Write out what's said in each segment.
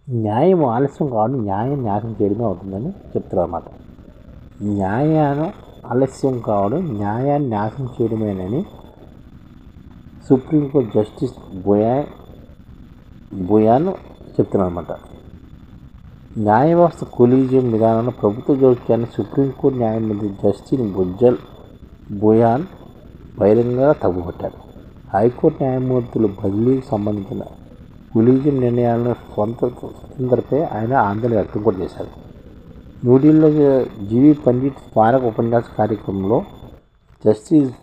న్యాయం ఆలస్యం కావడం న్యాయం నాశనం చేయడమే అవుతుందని చెప్తున్నారు అన్నమాట. న్యాయాన్ని ఆలస్యం కావడం న్యాయాన్ని నాశనం చేయడమేనని సుప్రీంకోర్టు జస్టిస్ బోయాన్ చెప్తున్నారు అన్నమాట. న్యాయ వ్యవస్థ కొలీజియం విధానంలో ప్రభుత్వ జోక్యాన్ని సుప్రీంకోర్టు న్యాయమూర్తి జస్టిస్ బోయాన్ బహిరంగంగా తప్పుపట్టారు. హైకోర్టు న్యాయమూర్తుల బదిలీకి సంబంధించిన కొలీజియం నిర్ణయాలను స్వతంత్రపై ఆయన ఆందోళన వ్యక్తం కూడా చేశారు. న్యూఢిల్లీలో జీవి పండిట్ స్మారక ఉపన్యాస కార్యక్రమంలో జస్టిస్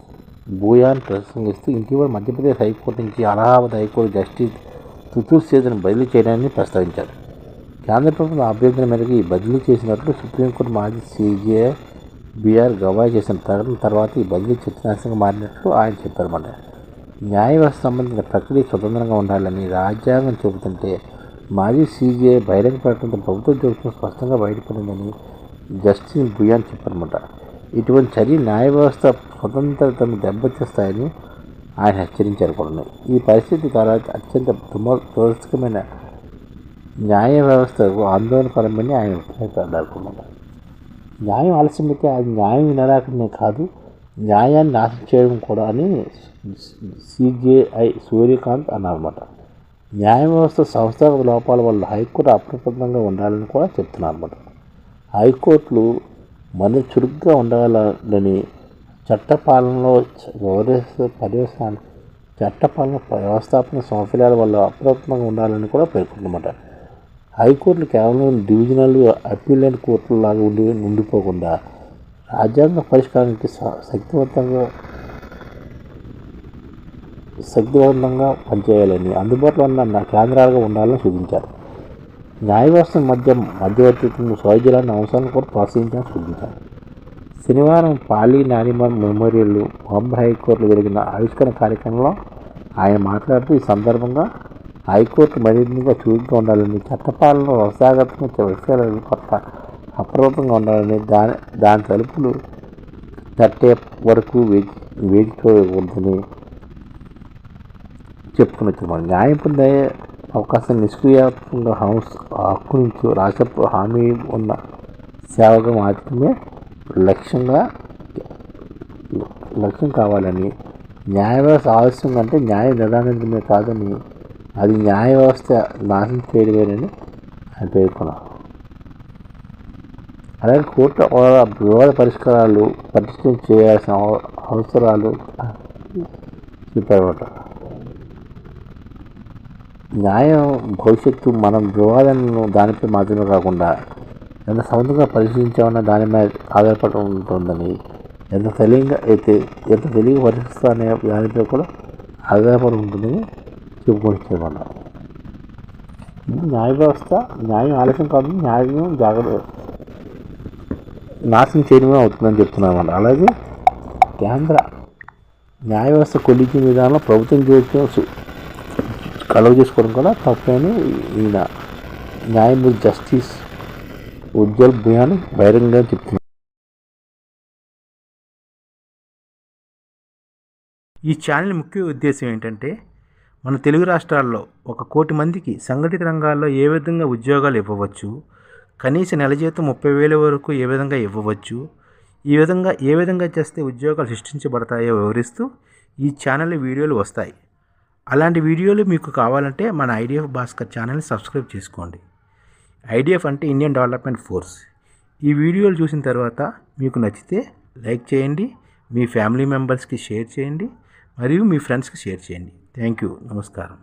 బోయాన్ ప్రసంగిస్తూ ఇటీవల మధ్యప్రదేశ్ హైకోర్టు నుంచి అలహాబాద్ హైకోర్టు జస్టిస్ తుతుర్ సేద్ను బదిలీ చేయడాన్ని ప్రస్తావించారు. కేంద్ర ప్రభుత్వం అభ్యర్థన మేరకు ఈ బదిలీ చేసినట్లు సుప్రీంకోర్టు మాజీ సీజే బిఆర్ గవాయ్ చేసిన ప్రకటన తర్వాత ఈ బదిలీ చర్చనీయాంశంగా మారినట్లు ఆయన చెప్పారన్నమాట. న్యాయ వ్యవస్థ సంబంధించిన ప్రక్రియ స్వతంత్రంగా ఉండాలని రాజ్యాంగం చెబుతుంటే మాజీ సీజే బహిరంగ ప్రకటనతో ప్రభుత్వ జోక్యం స్పష్టంగా బయటపడిందని జస్టిస్ బోయాన్ చెప్పారన్నమాట. ఇటువంటి చర్య న్యాయ వ్యవస్థ స్వతంత్రతను దెబ్బతీస్తాయని ఆయన హెచ్చరించారు కూడా. ఈ పరిస్థితి తర్వాత అత్యంత దురదృష్టకరమైన న్యాయ వ్యవస్థకు ఆందోళనకరమని ఆయన అభిప్రాయపడ్డారు. న్యాయం ఆలస్యమైతే అది న్యాయం నిరాకరణే కాదు, న్యాయాన్ని నాశనం చేయడం కూడా అని సిజేఐ సూర్యకాంత్ అన్నారన్నమాట. న్యాయ వ్యవస్థ సంస్థాగత లోపాల వల్ల హైకోర్టు అప్రమత్తంగా ఉండాలని కూడా చెప్తున్నారన్నమాట. హైకోర్టులు మరింత చురుగ్గా ఉండాలని చట్టపాలనలో వ్యవస్థాపన సౌకర్యాల వల్ల అప్రమత్తంగా ఉండాలని కూడా పేర్కొన్నమాట. హైకోర్టులు కేవలం డివిజనల్ అప్పీలేట్ కోర్టుల లాగా ఉండిపోకుండా రాజ్యాంగ పరిష్కారానికి శక్తివంతంగా పనిచేయాలని, అందుబాటులో ఉన్న కేంద్రాలుగా ఉండాలని సూచించారు. న్యాయ వ్యవస్థ మధ్యవర్తిత్వం సౌజన్యాన్ని అవసరాలను కూడా ప్రోత్సహించాలని సూచించారు. శనివారం పాలీ నారిమన్ మెమోరియల్ బాంబే హైకోర్టులో జరిగిన ఆవిష్కరణ కార్యక్రమంలో ఆయన మాట్లాడుతూ ఈ సందర్భంగా హైకోర్టు మరింతగా చురుగ్గా ఉండాలని, చట్టపాలనలో వ్యవస్థాగతంగా విషయాల పట్ల అప్రమత్తంగా ఉండాలని, దాని తలుపులు తట్టే వరకు వేధించకూడదని చెప్పుకుని వచ్చారు. న్యాయం పొందే అవకాశం నిష్క్రియాత్మకంగా హక్కు నుంచి రాష్ట్ర హామీ ఉన్న సేవగా మాత్రమే లక్ష్యం కావాలని, న్యాయ వ్యవస్థ ఆలస్యం అంటే న్యాయం నిరాకరించడమే కాదని, అది న్యాయ వ్యవస్థ నాశనం చేయడమేనని ఆయన పేర్కొన్నారు. అలాగే కోర్టు వివాద పరిష్కారాలు పటిష్టం చేయాల్సిన అవసరాలు చెప్పారన్నమాట. న్యాయం భవిష్యత్తు మనం వివాదాలను దానిపై మాత్రమే కాకుండా ఎంత సమర్థంగా పరిశీలించామన్న దాని మీద ఆధారపడి ఉంటుందని, ఎంత తెలివిగా పరిశీలిస్తా అనే దానిపై కూడా ఆధారపడి ఉంటుందని చెప్పుకొచ్చామన్నారు. న్యాయ వ్యవస్థ న్యాయం ఆలస్యం కాదు, న్యాయం నాశనం చేయడమే అవుతుందని చెప్తున్నామన్నమాట. అలాగే కేంద్ర న్యాయ వ్యవస్థ కొలీజియం విధానంలో ప్రభుత్వం జోక్యం కలుగ చేసుకోవడం కూడా తప్పని ఈయన న్యాయమూర్తి జస్టిస్ బోయాన్ బహిరంగంగా చెప్తున్నారు. ఈ ఛానల్ ముఖ్య ఉద్దేశం ఏంటంటే, మన తెలుగు రాష్ట్రాల్లో 1 కోటి మందికి సంఘటిత రంగాల్లో ఏ విధంగా ఉద్యోగాలు ఇవ్వవచ్చు, కనీస నెల జీతం 30,000 వరకు ఏ విధంగా ఇవ్వవచ్చు, ఏ విధంగా చేస్తే ఉద్యోగాలు సృష్టించబడతాయో వివరిస్తూ ఈ ఛానల్లో వీడియోలు వస్తాయి. అలాంటి వీడియోలు మీకు కావాలంటే మన ఐడిఎఫ్ భాస్కర్ ఛానల్ని సబ్స్క్రైబ్ చేసుకోండి. ఐడిఎఫ్ అంటే ఇండియన్ డెవలప్మెంట్ ఫోర్స్. ఈ వీడియోలు చూసిన తర్వాత మీకు నచ్చితే లైక్ చేయండి, మీ ఫ్యామిలీ మెంబర్స్కి షేర్ చేయండి, మరియు మీ ఫ్రెండ్స్కి షేర్ చేయండి. Thank you. నమస్కారం.